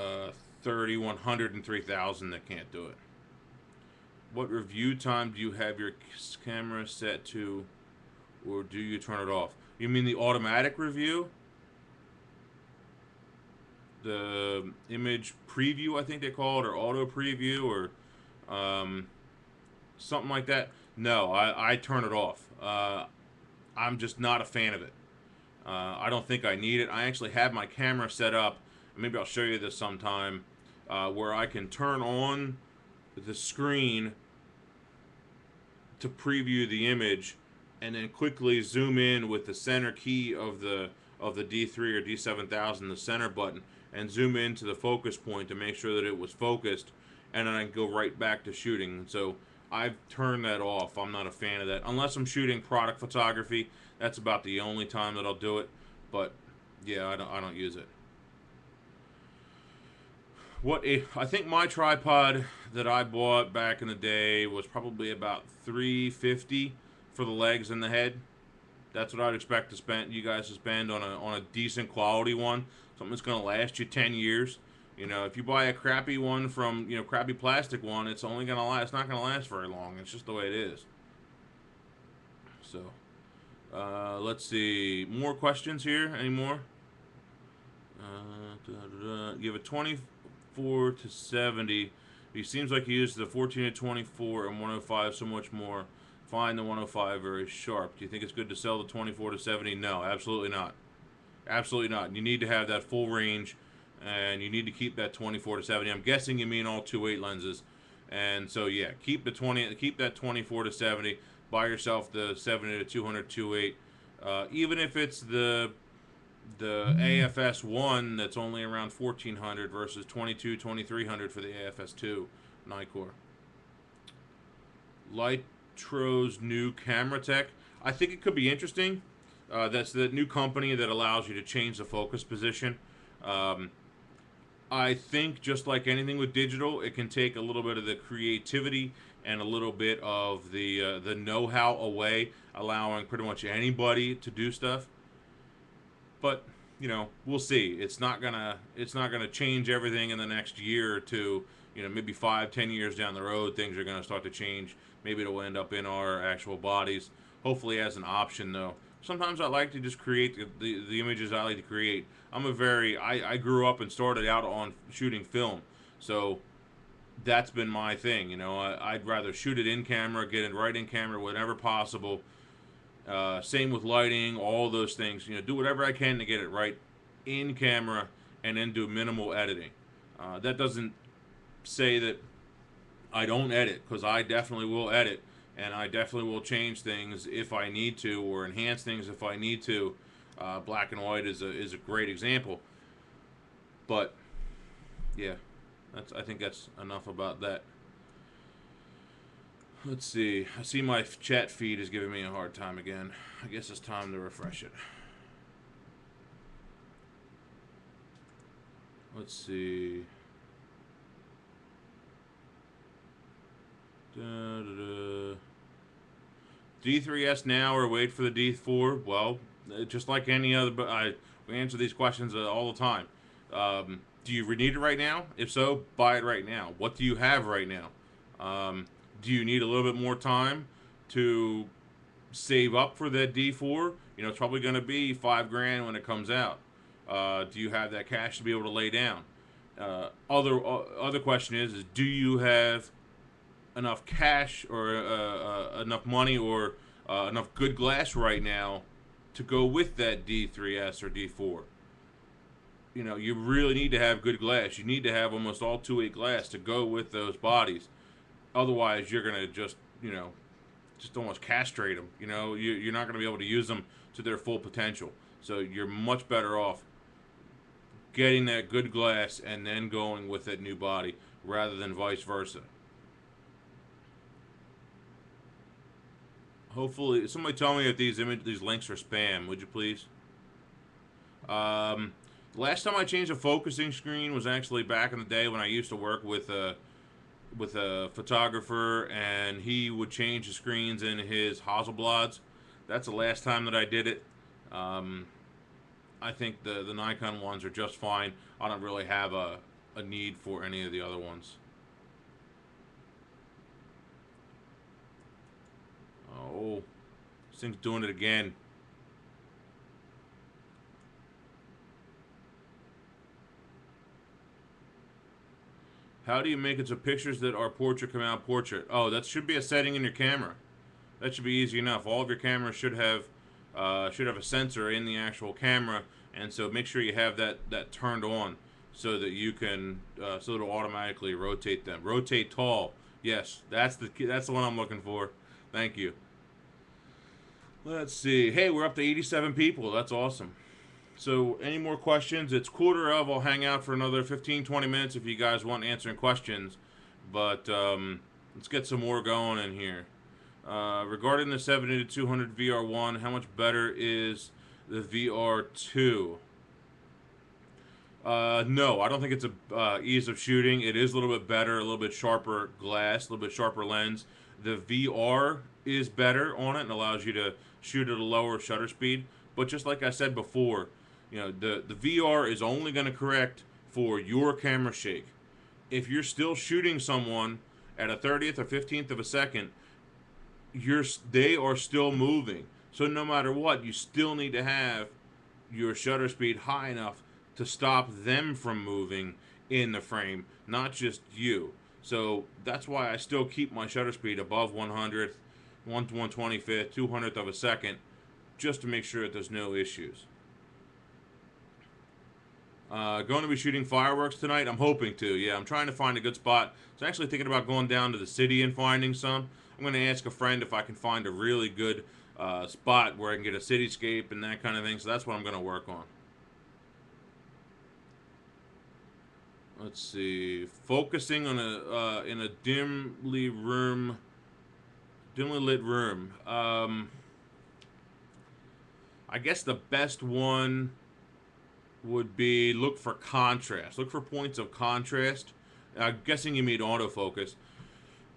3100 and 3000 that can't do it. What review time do you have your camera set to, or do you turn it off? You mean the automatic review? The image preview, I think they call it, or auto preview, or something like that. No, I turn it off. I'm just not a fan of it. I don't think I need it. I actually have my camera set up, maybe I'll show you this sometime, where I can turn on the screen to preview the image and then quickly zoom in with the center key of the D3 or D7000, the center button, and zoom into the focus point to make sure that it was focused, and then I can go right back to shooting. So I've turned that off. I'm not a fan of that. Unless I'm shooting product photography, that's about the only time that I'll do it. But yeah, I don't use it. I think my tripod that I bought back in the day was probably about $350 for the legs and the head. That's what I'd expect to spend. You guys to spend on a decent quality one, something that's going to last you 10 years. You know, if you buy a crappy one from, crappy plastic one, it's only going to last. It's not going to last very long. It's just the way it is. So, let's see. More questions here? Any more? Give a 24 to 70. He seems like he used the 14 to 24 and 105 so much more. Find the 105 very sharp. Do you think it's good to sell the 24 to 70? No, absolutely not. Absolutely not. You need to have that full range, and you need to keep that 24 to 70. I'm guessing you mean all 2.8 lenses, and so yeah, keep that 24 to 70. Buy yourself the 70 to 200 2.8. Even if it's the AFS 1 that's only around 1400 versus 2300 for the AFS 2 Nikkor. Lightro's new camera tech. I think it could be interesting. That's the new company that allows you to change the focus position. I think just like anything with digital, it can take a little bit of the creativity and a little bit of the know-how away, allowing pretty much anybody to do stuff. But we'll see. It's not gonna change everything in the next year or two. You know, maybe 5, 10 years down the road, things are going to start to change. Maybe it'll end up in our actual bodies. Hopefully, as an option, though. Sometimes I like to just create the images I like to create. I grew up and started out on shooting film. So that's been my thing. You know, I'd rather shoot it in camera, get it right in camera, whenever possible. Same with lighting, all those things. You know, do whatever I can to get it right in camera, and then do minimal editing. That doesn't say that I don't edit, because I definitely will edit, and I definitely will change things if I need to, or enhance things if I need to. Black and white is a great example. But yeah, I think that's enough about that. Let's see. I see my chat feed is giving me a hard time again. I guess it's time to refresh it. Let's see. D3S now or wait for the D4? Well, just like any other, but we answer these questions all the time. Do you need it right now? If so, buy it right now. What do you have right now? Do you need a little bit more time to save up for that D4? You know, it's probably going to be $5,000 when it comes out. Do you have that cash to be able to lay down? Other question is do you have enough cash, or enough money, or enough good glass right now to go with that D3S or D4? You know, you really need to have good glass. You need to have almost all 2.8 glass to go with those bodies. Otherwise, you're gonna just, you know, just almost castrate them. You know, you're not gonna be able to use them to their full potential. So you're much better off getting that good glass and then going with that new body, rather than vice versa. Hopefully, somebody tell me if these links are spam. Would you please? Last time I changed a focusing screen was actually back in the day when I used to work with a photographer, and he would change the screens in his Hasselblads. That's the last time that I did it. I think the Nikon ones are just fine. I don't really have a need for any of the other ones. Oh, this thing's doing it again. How do you make it so pictures that are portrait come out portrait? Oh, that should be a setting in your camera. That should be easy enough. All of your cameras should have a sensor in the actual camera, and so make sure you have that turned on so that you can so it'll automatically rotate them. Rotate tall. Yes, that's the one I'm looking for. Thank you. Let's see. Hey, we're up to 87 people. That's awesome. So, any more questions? It's quarter of. I'll hang out for another 15, 20 minutes if you guys want answering questions. But let's get some more going in here. Regarding the 70-200 VR1, how much better is the VR2? No, I don't think it's a ease of shooting. It is a little bit better, a little bit sharper glass, a little bit sharper lens. The VR is better on it and allows you to shoot at a lower shutter speed. But just like I said before, you know, the VR is only going to correct for your camera shake. If you're still shooting someone at a 30th or 15th of a second, they are still moving. So no matter what, you still need to have your shutter speed high enough to stop them from moving in the frame, not just you. So that's why I still keep my shutter speed above 100th, 125th, 200th of a second, just to make sure that there's no issues. Going to be shooting fireworks tonight? I'm hoping to, yeah. I'm trying to find a good spot. I was actually thinking about going down to the city and finding some. I'm going to ask a friend if I can find a really good spot where I can get a cityscape and that kind of thing. So that's what I'm going to work on. Let's see. Focusing on in a dimly lit room. I guess the best one would be look for contrast. Look for points of contrast. I'm guessing you mean autofocus.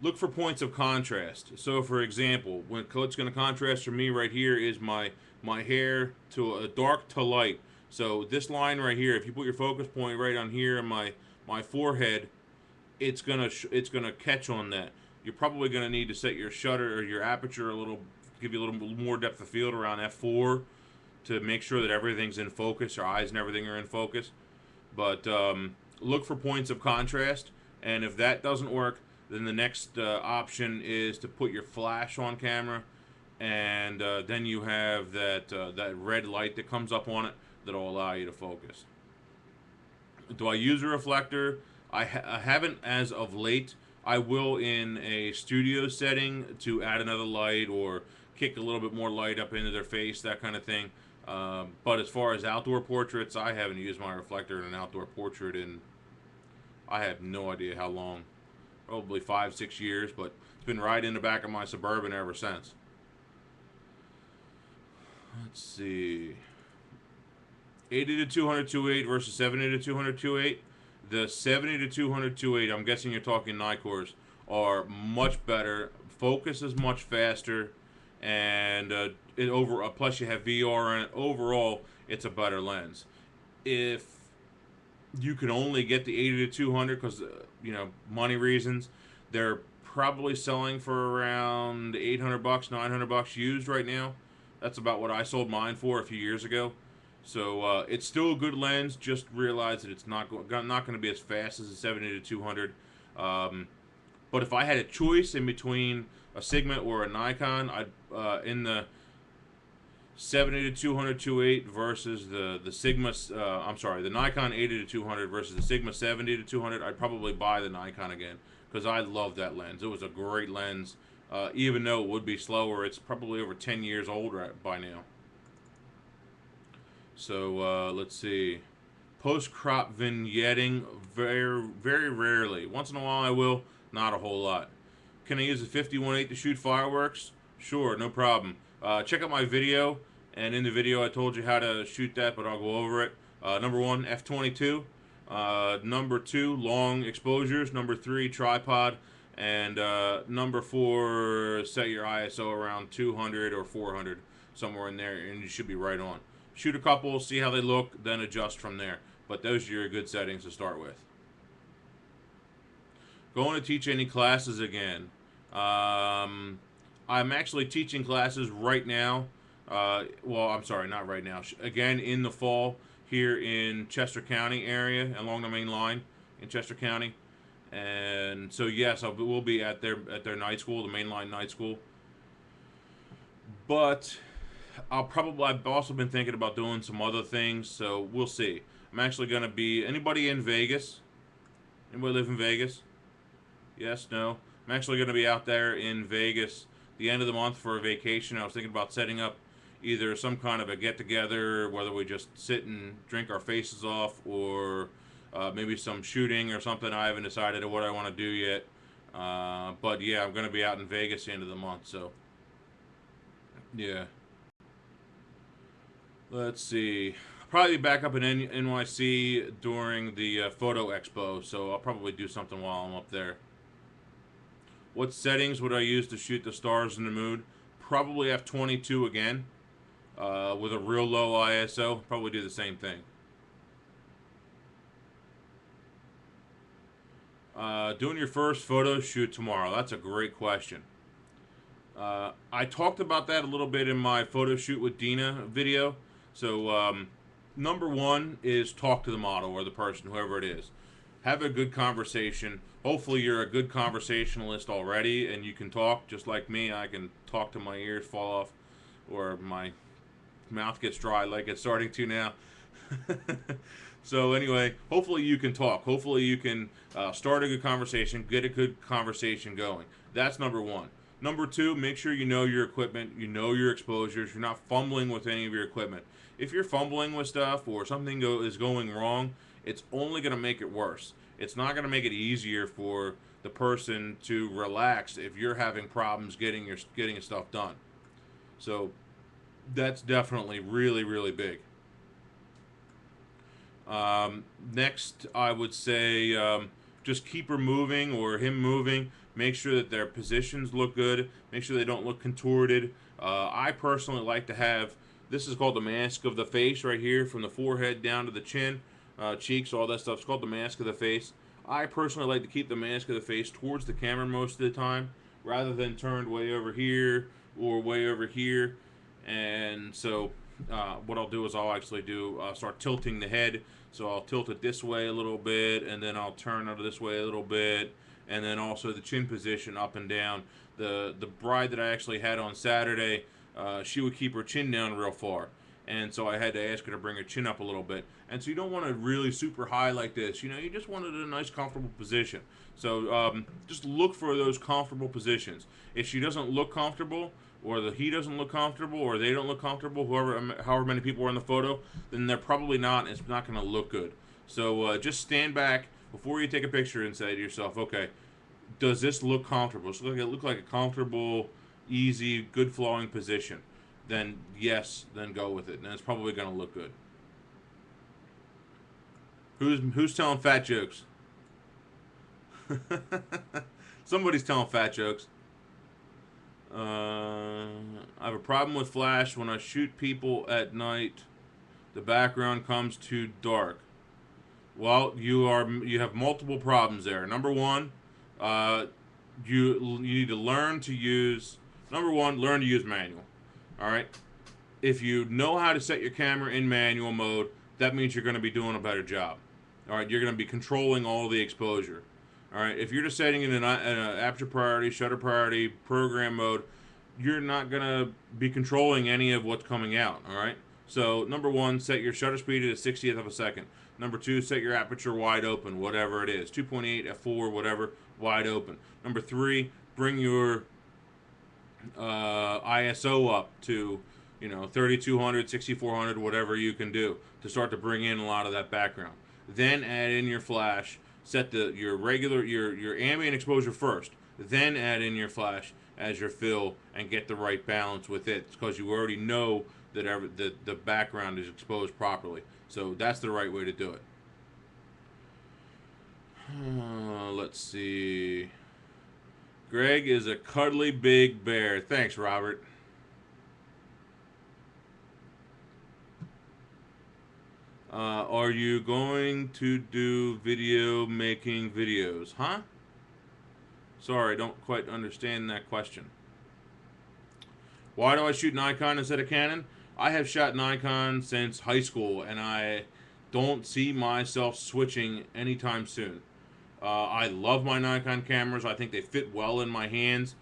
Look for points of contrast. So, for example, what's going to contrast for me right here is my hair to a dark to light. So this line right here, if you put your focus point right on here in my forehead, it's gonna catch on that. You're probably gonna need to set your shutter or your aperture a little, give you a little more depth of field around f4 to make sure that everything's in focus. Your eyes and everything are in focus. But look for points of contrast, and if that doesn't work, then the next option is to put your flash on camera, and then you have that red light that comes up on it that'll allow you to focus. Do I use a reflector? I haven't as of late. I will in a studio setting to add another light or kick a little bit more light up into their face, that kind of thing. But as far as outdoor portraits, I haven't used my reflector in an outdoor portrait in, I have no idea how long. Probably 5-6 years, but it's been right in the back of my Suburban ever since. Let's see. 80 to 200 2.8 versus 70 to 200 2.8. The 70 to 200 2.8, I'm guessing you're talking Nikors, are much better. Focus is much faster, and plus you have VR in it. Overall, it's a better lens. If you can only get the 80 to 200 because money reasons, they're probably selling for around $800, $900 used right now. That's about what I sold mine for a few years ago. So it's still a good lens. Just realize that it's not going to be as fast as the 70 to 200. But if I had a choice in between a Sigma or a Nikon, I'd in the 70 to 200 2.8 versus the Sigma. The Nikon 80 to 200 versus the Sigma 70 to 200. I'd probably buy the Nikon again because I love that lens. It was a great lens. Even though it would be slower, it's probably over 10 years old by now. So let's see. Post-crop vignetting, very, very rarely. Once in a while I will, not a whole lot. Can I use a 51.8 to shoot fireworks? Sure, no problem. Check out my video, and in the video I told you how to shoot that, but I'll go over it. Number 1, f/22. Number 2, long exposures. Number 3, tripod. And number 4, set your ISO around 200 or 400, somewhere in there, and you should be right on. Shoot a couple, see how they look, then adjust from there. But those are your good settings to start with. Going to teach any classes again. I'm actually teaching classes right now. Well, I'm sorry, not right now. Again, in the fall here in Chester County area, along the main line in Chester County. And so, yes, we'll be at their night school, the mainline night school. But I've also been thinking about doing some other things, so we'll see. I'm actually going to be, anybody in Vegas? Anybody live in Vegas? Yes, no? I'm actually going to be out there in Vegas the end of the month for a vacation. I was thinking about setting up either some kind of a get-together, whether we just sit and drink our faces off, or maybe some shooting or something. I haven't decided what I want to do yet. But yeah, I'm going to be out in Vegas the end of the month, so yeah. Let's see. I'll probably be back up in NYC during the photo expo, so I'll probably do something while I'm up there. What settings would I use to shoot the stars in the moon? Probably f/22 again, with a real low ISO. Probably do the same thing. Doing your first photo shoot tomorrow. That's a great question. I talked about that a little bit in my photo shoot with Dina video. So number 1 is talk to the model or the person, whoever it is. Have a good conversation. Hopefully you're a good conversationalist already and you can talk just like me. I can talk till my ears fall off or my mouth gets dry like it's starting to now. So anyway, hopefully you can talk. Hopefully you can start a good conversation, get a good conversation going. That's number 1. Number 2, make sure you know your equipment, you know your exposures, you're not fumbling with any of your equipment. If you're fumbling with stuff or something is going wrong, it's only going to make it worse. It's not going to make it easier for the person to relax if you're having problems getting your stuff done. So that's definitely really, really big. Next, I would say just keep her moving or him moving. Make sure that their positions look good. Make sure they don't look contorted. I personally like to have, this is called the mask of the face right here, from the forehead down to the chin, cheeks, all that stuff. It's called the mask of the face. I personally like to keep the mask of the face towards the camera most of the time, rather than turned way over here or way over here. And so, what I'll do is I'll actually start tilting the head. So I'll tilt it this way a little bit, and then I'll turn it this way a little bit, and then also the chin position up and down. The bride that I actually had on Saturday, she would keep her chin down real far, and so I had to ask her to bring her chin up a little bit. And so you don't want to really super high like this. You know, you just wanted a nice comfortable position. So just look for those comfortable positions. If she doesn't look comfortable, or he doesn't look comfortable, or they don't look comfortable, however many people are in the photo, then they're probably not, and it's not going to look good. So just stand back before you take a picture and say to yourself, okay, does this look comfortable? Does it look like a comfortable, easy, good flowing position? Then yes, then go with it, and it's probably going to look good. Who's telling fat jokes? Somebody's telling fat jokes. I have a problem with flash when I shoot people at night. The background comes too dark. Well, you have multiple problems there. Number one, uh, you need to learn to use. Number one, learn to use manual. All right. If you know how to set your camera in manual mode, that means you're going to be doing a better job. All right, you're going to be controlling all the exposure. All right, if you're just setting it in an aperture priority, shutter priority, program mode, you're not going to be controlling any of what's coming out. All right, so number one, set your shutter speed at a 60th of a second. Number two, set your aperture wide open, whatever it is, 2.8, f4, whatever, wide open. Number three, bring your ISO up to 3200, 6400, whatever you can do to start to bring in a lot of that background. Then add in your flash. Set your ambient exposure first. Then add in your flash as your fill and get the right balance with it, because you already know that the background is exposed properly. So that's the right way to do it. Let's see. Greg is a cuddly big bear. Thanks, Robert. Are you going to do video making videos? Huh? Sorry, I don't quite understand that question. Why do I shoot Nikon instead of Canon? I have shot Nikon since high school, and I don't see myself switching anytime soon. I love my Nikon cameras. I think they fit well in my hands.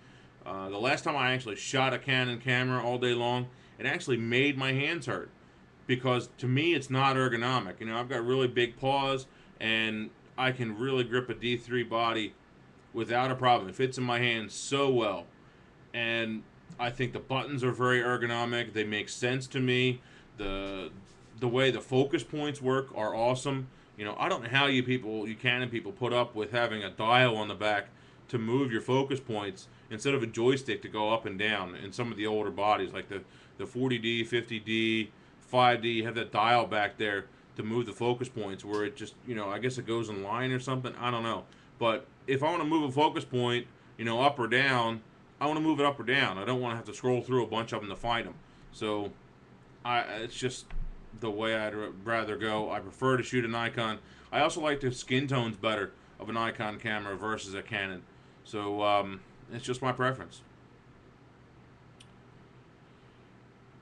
The last time I actually shot a Canon camera all day long, it actually made my hands hurt, because to me it's not ergonomic. I've got really big paws, and I can really grip a D3 body without a problem. It fits in my hands so well, and I think the buttons are very ergonomic. They make sense to me. The way the focus points work are awesome. I don't know how you Canon people put up with having a dial on the back to move your focus points instead of a joystick to go up and down in some of the older bodies, like the 40D, 50D, 5D. You have that dial back there to move the focus points, where it just, I guess it goes in line or something. I don't know. But if I want to move a focus point, up or down, I want to move it up or down. I don't want to have to scroll through a bunch of them to find them. So it's just the way I'd rather go. I prefer to shoot a Nikon. I also like the skin tones better of a Nikon camera versus a Canon. So it's just my preference.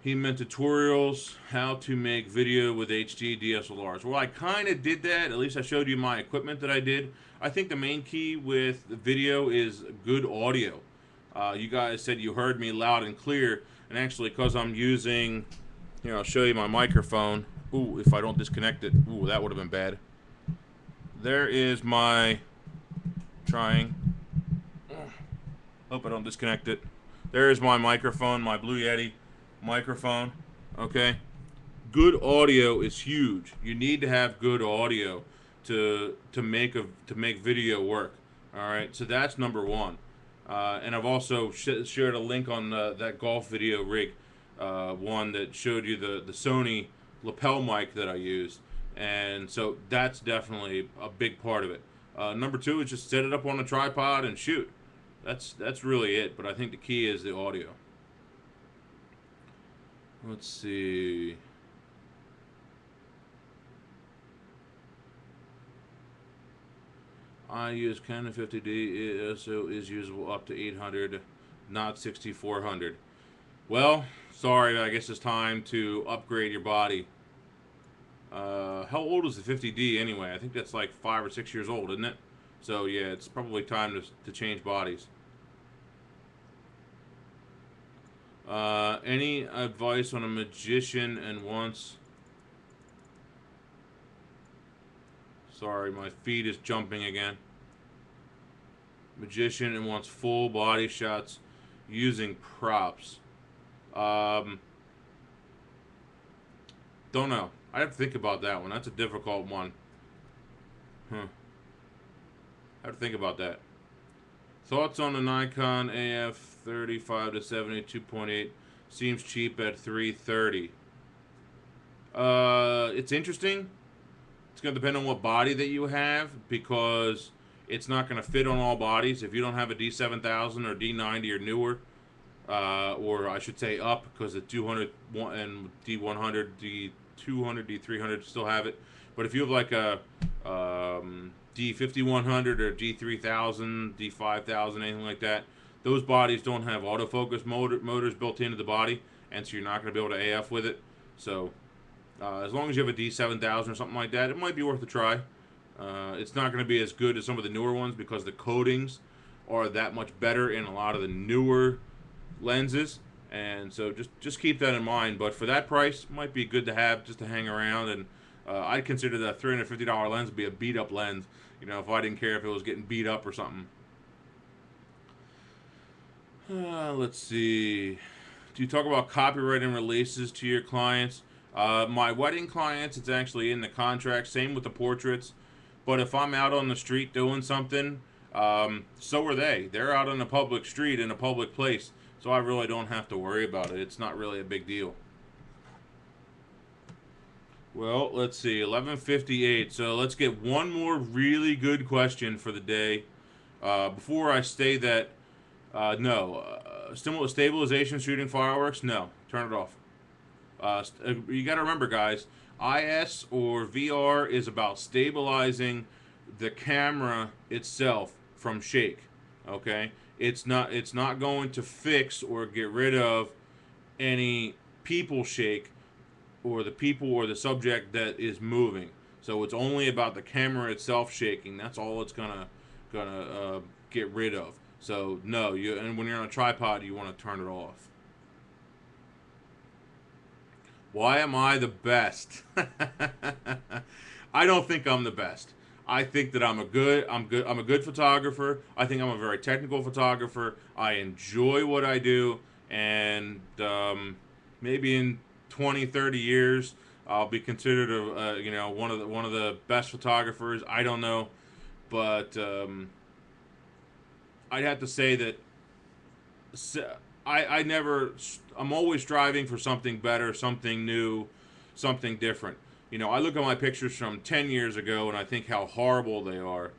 He meant tutorials how to make video with HD DSLRs. Well, I kind of did that. At least I showed you my equipment that I did. I think the main key with video is good audio. You guys said you heard me loud and clear, and actually, because I'm using, I'll show you my microphone. Ooh, if I don't disconnect it, ooh, that would have been bad. There is my trying. Hope I don't disconnect it. There is my microphone, my Blue Yeti microphone. Okay, good audio is huge. You need to have good audio to make video work. All right, so that's number one. And I've also shared a link on that golf video rig, one that showed you the Sony lapel mic that I use, and so that's definitely a big part of it. Number two is just set it up on a tripod and shoot. That's really it. But I think the key is the audio. Let's see. I use Canon 50D, so is usable up to 800, not 6400. Well, sorry, I guess it's time to upgrade your body. How old is the 50D anyway? I think that's like 5 or 6 years old, isn't it? So yeah, it's probably time to change bodies. Any advice on a magician and wants... Sorry, my feed is jumping again. Magician and wants full body shots using props. Um, don't know. I have to think about that one. That's a difficult one. Huh. I have to think about that. Thoughts on the Nikon AF 35 to 72.8? Seems cheap at 330. It's interesting. It's going to depend on what body that you have, because it's not going to fit on all bodies. If you don't have a D7000 or D90 or newer, or I should say up, because the 200 and D100, D200, D300 still have it. But if you have like a D5100 or D3000, D5000, anything like that, those bodies don't have autofocus motors built into the body, and so you're not going to be able to AF with it. So as long as you have a D7000 or something like that, it might be worth a try. It's not going to be as good as some of the newer ones, because the coatings are that much better in a lot of the newer lenses, and so just keep that in mind. But for that price, it might be good to have just to hang around. And I'd consider that $350 lens to be a beat up lens, you know, if I didn't care if it was getting beat up or something. Let's see. Do you talk about copyright and releases to your clients? My wedding clients, it's actually in the contract. Same with the portraits. But if I'm out on the street doing something, so are they. They're out on a public street in a public place, so I really don't have to worry about it. It's not really a big deal. Well, let's see, 11:58. So let's get one more really good question for the day. Before I say that, no. Stabilization shooting fireworks? No. Turn it off. You got to remember, guys, IS or VR is about stabilizing the camera itself from shake. Okay? It's not going to fix or get rid of any people shake, or the people or the subject that is moving. So it's only about the camera itself shaking. That's all it's gonna get rid of. So no, and when you're on a tripod, you want to turn it off. Why am I the best? I don't think I'm the best. I think that I'm a good photographer. I think I'm a very technical photographer. I enjoy what I do, and maybe in 20, 30 years, I'll be considered one of the best photographers. I don't know, but I'd have to say that I'm always striving for something better, something new, something different. You know, I look at my pictures from 10 years ago and I think how horrible they are.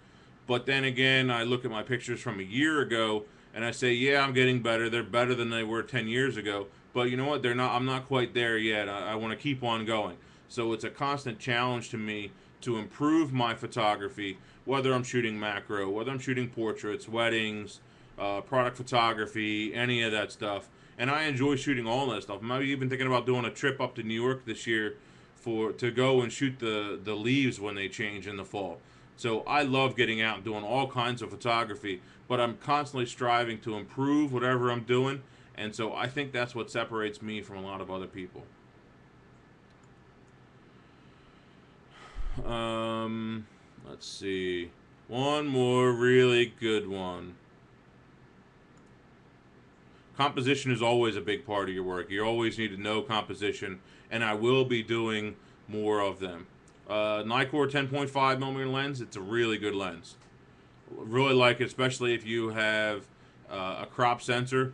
But then again, I look at my pictures from a year ago and I say, yeah, I'm getting better. They're better than they were 10 years ago. But you know what? I'm not quite there yet. I want to keep on going. So it's a constant challenge to me to improve my photography, whether I'm shooting macro, whether I'm shooting portraits, weddings, product photography, any of that stuff. And I enjoy shooting all that stuff. I'm even thinking about doing a trip up to New York this year to go and shoot the leaves when they change in the fall. So I love getting out and doing all kinds of photography, but I'm constantly striving to improve whatever I'm doing. And so I think that's what separates me from a lot of other people. Let's see. One more really good one. Composition is always a big part of your work. You always need to know composition, and I will be doing more of them. Nikkor 10.5mm lens, it's a really good lens. Really like it, especially if you have a crop sensor.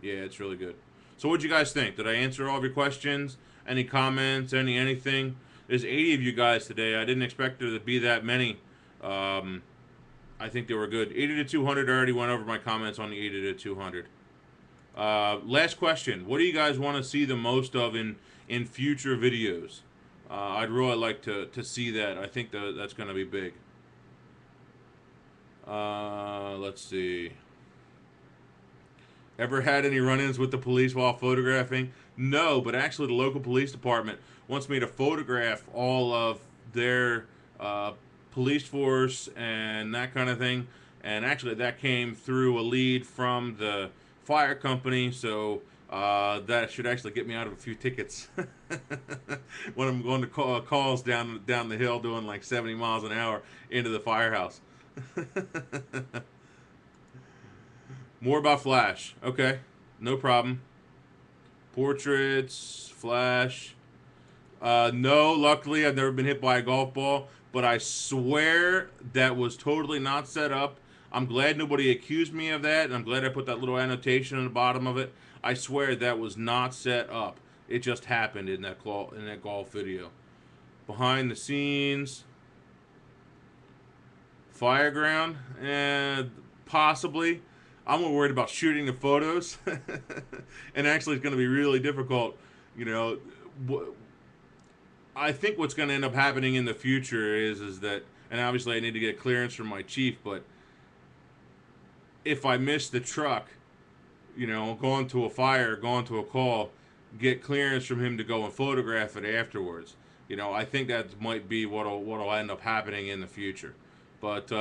Yeah, it's really good. So what'd you guys think? Did I answer all of your questions? Any comments? Anything? There's 80 of you guys today. I didn't expect there to be that many. I think they were good. 80 to 200, I already went over my comments on the 80 to 200. Last question. What do you guys want to see the most of in future videos? I'd really like to see that. I think that's going to be big. Let's see. Ever had any run-ins with the police while photographing? No, but actually the local police department wants me to photograph all of their uh, police force and that kind of thing. And actually that came through a lead from the fire company, so that should actually get me out of a few tickets when I'm going to calls down the hill doing like 70 miles an hour into the firehouse. More about Flash. Okay, no problem. Portraits, Flash. No, luckily I've never been hit by a golf ball, but I swear that was totally not set up. I'm glad nobody accused me of that, and I'm glad I put that little annotation on the bottom of it. I swear that was not set up. It just happened in that golf video. Behind the scenes, Fireground, and possibly. I'm more worried about shooting the photos, and actually, it's going to be really difficult. You know, I think what's going to end up happening in the future is that, and obviously, I need to get clearance from my chief. But if I miss the truck, you know, going to a fire, going to a call, get clearance from him to go and photograph it afterwards. You know, I think that might be what'll end up happening in the future. But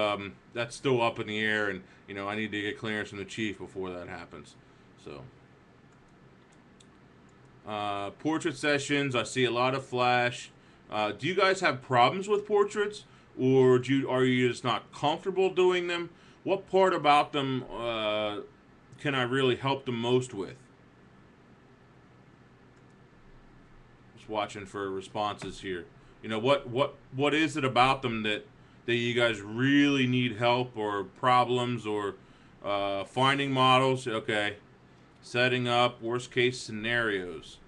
that's still up in the air, and you know I need to get clearance from the chief before that happens. So, portrait sessions, I see a lot of Flash. Do you guys have problems with portraits, or are you just not comfortable doing them? What part about them can I really help the most with? Just watching for responses here. You know, what is it about them that you guys really need help or problems or finding models? Okay. Setting up worst case scenarios.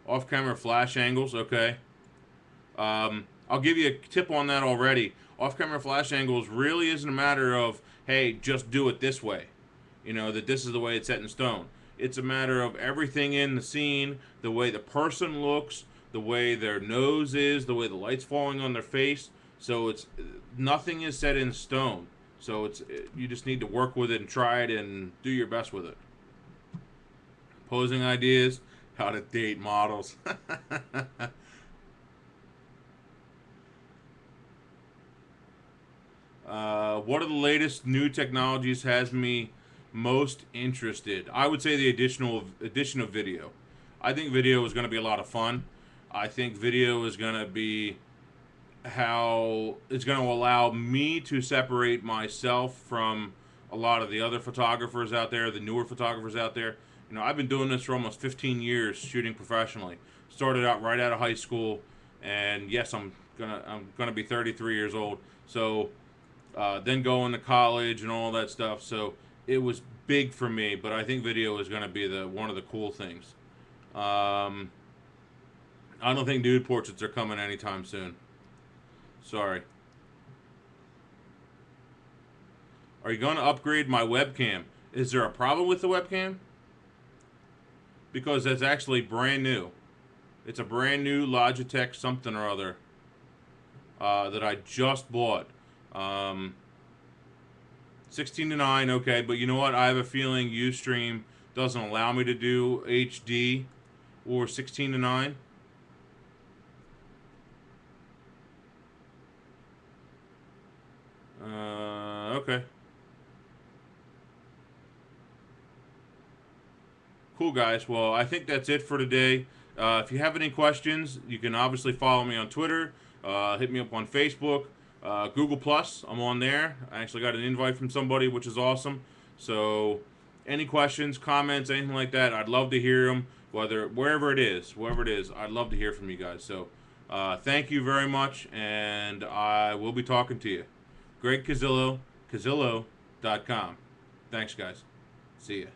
Off camera flash angles. Okay. I'll give you a tip on that already. Off camera flash angles really isn't a matter of, hey, just do it this way. You know, that this is the way it's set in stone. It's a matter of everything in the scene, the way the person looks, the way their nose is, the way the light's falling on their face. So it's nothing is set in stone. So you just need to work with it and try it and do your best with it. Posing ideas, how to date models. What are the latest new technologies has me most interested? I would say the addition of video. I think video is going to be a lot of fun. I think video is going to be how it's going to allow me to separate myself from a lot of the other photographers out there, the newer photographers out there. You know, I've been doing this for almost 15 years, shooting professionally. Started out right out of high school, and yes, I'm gonna be 33 years old. So then going to college and all that stuff. So it was big for me, but I think video is going to be one of the cool things. I don't think nude portraits are coming anytime soon. Sorry. Are you going to upgrade my webcam? Is there a problem with the webcam? Because that's actually brand new. It's a brand new Logitech something or other that I just bought. 16:9, okay, but you know what? I have a feeling Ustream doesn't allow me to do HD or 16:9. Okay. Cool, guys. Well, I think that's it for today. If you have any questions, you can obviously follow me on Twitter. Hit me up on Facebook. Google Plus, I'm on there. I actually got an invite from somebody, which is awesome. So, any questions, comments, anything like that, I'd love to hear them. Wherever it is, I'd love to hear from you guys. So, thank you very much, and I will be talking to you. Greg Cazillo, Cazillo.com. Thanks, guys. See ya.